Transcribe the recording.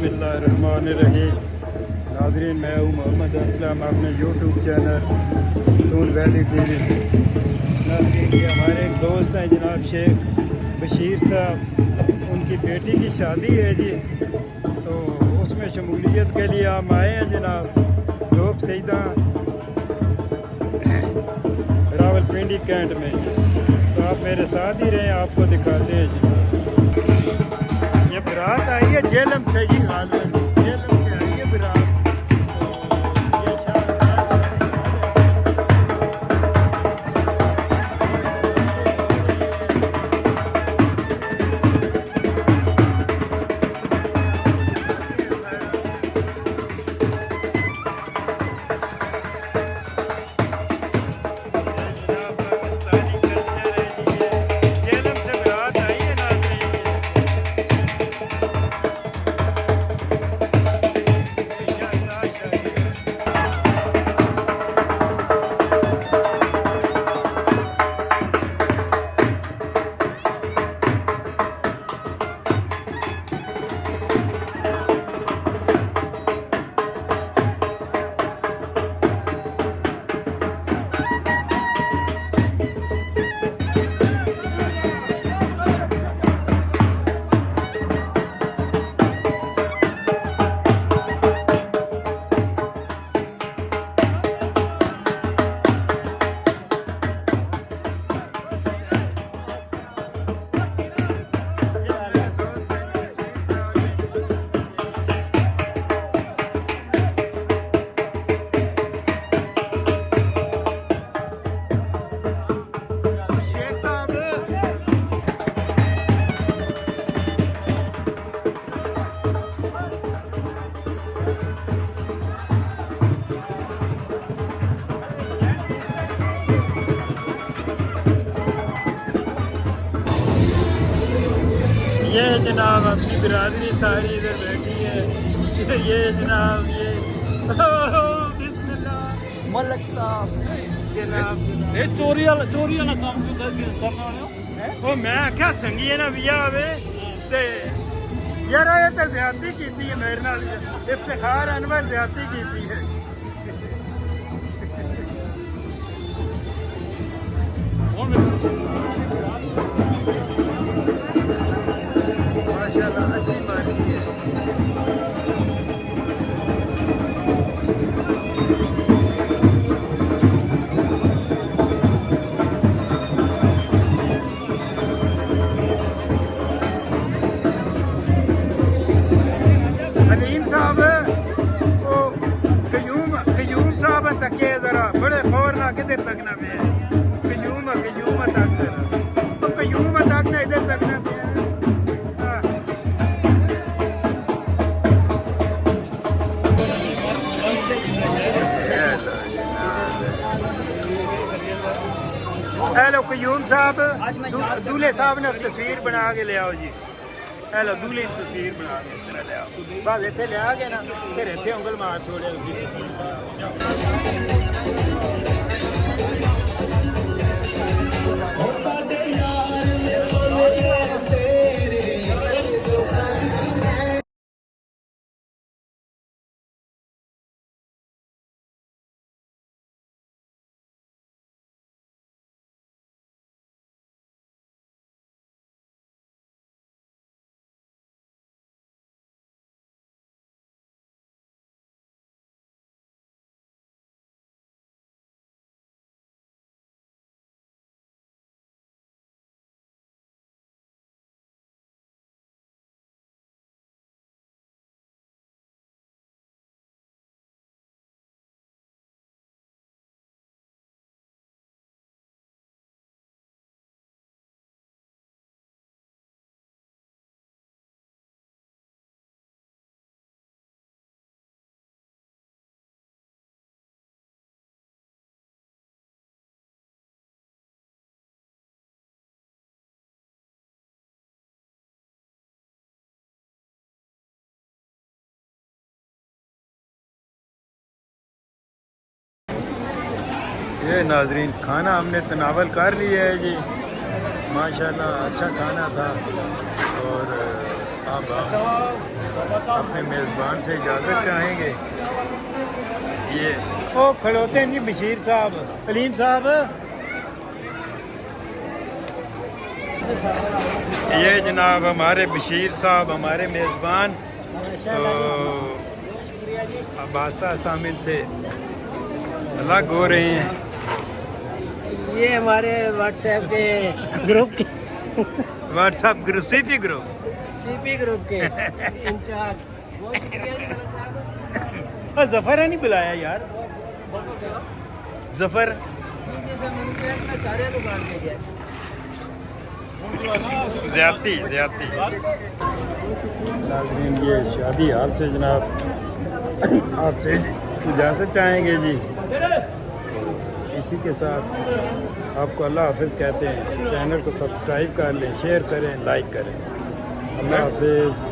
बिस्मिल्लाहिर्रहमानिर्रहीम। नाज़रीन, मैं हूँ मोहम्मद असलम, अपने यूट्यूब चैनल सून वैली टीवी। नाज़रीन, ये हमारे एक दोस्त हैं जनाब शेख बशीर साहब, उनकी बेटी की शादी है जी, तो उसमें शमूलियत के लिए हम आए हैं जनाब लोग सईदा रावलपिंडी कैंट में। तो आप मेरे साथ ही रहें, आपको दिखाते हैं जी। ये बारात आई है जेलम से जी, गाजर जेलम से आई है बारात। ये जनाब अपनी बिरादरी सारी इधर बैठी है। ये जनाब ये बिस्मिल्लाह मलक साहब जनाब, ये चोरी वाला काम क्यों करना है? वो मैं आख्या संगी है ना बिया आवे ते यार ये तो ज्यादती की है मेरे नाल, इफ्तिखार अनवर ज्यादती की है। माशाल्लाह अच्छी बात है। अलीम साहब वो कयूम साहब तके जरा बड़े खौर ना किधर तकना पे कयूम तक जरा कयूम तक ना इधर तकना पे। हेलो कयूम साहब, दूल्हे साहब ने तस्वीर बना के ले आओ जी। हेलो दूल्हे की तस्वीर बना के ले आओ, बस इतने ले आ गए ना, फिर इतने उंगल मार छोड़े उसकी तस्वीर। ये नाजरीन खाना हमने तनावल कर लिया है जी, माशाल्लाह अच्छा खाना था। और अब अपने मेज़बान से इजाज़त चाहेंगे। ये ओ खड़ोते नहीं बशीर साहब, कलीम साहब। ये जनाब हमारे बशीर साहब, हमारे मेज़बान तो अब्बासा शामिल से अलग हो रहे हैं। ये हमारे व्हाट्सएप के ग्रुप के व्हाट्सएप ग्रुप, सीपी ग्रुप के इंचार्ज जफर है नहीं बुलाया यार, जफर सारे दुकान पे गया। ज्यादती नाज़रीन, ये शादी हाल से जनाब आपसे इजाज़त चाहेंगे जी। इसी के साथ आपको अल्लाह हाफिज़ कहते हैं। चैनल को सब्सक्राइब कर लें, शेयर करें, लाइक करें। अल्लाह हाफिज़।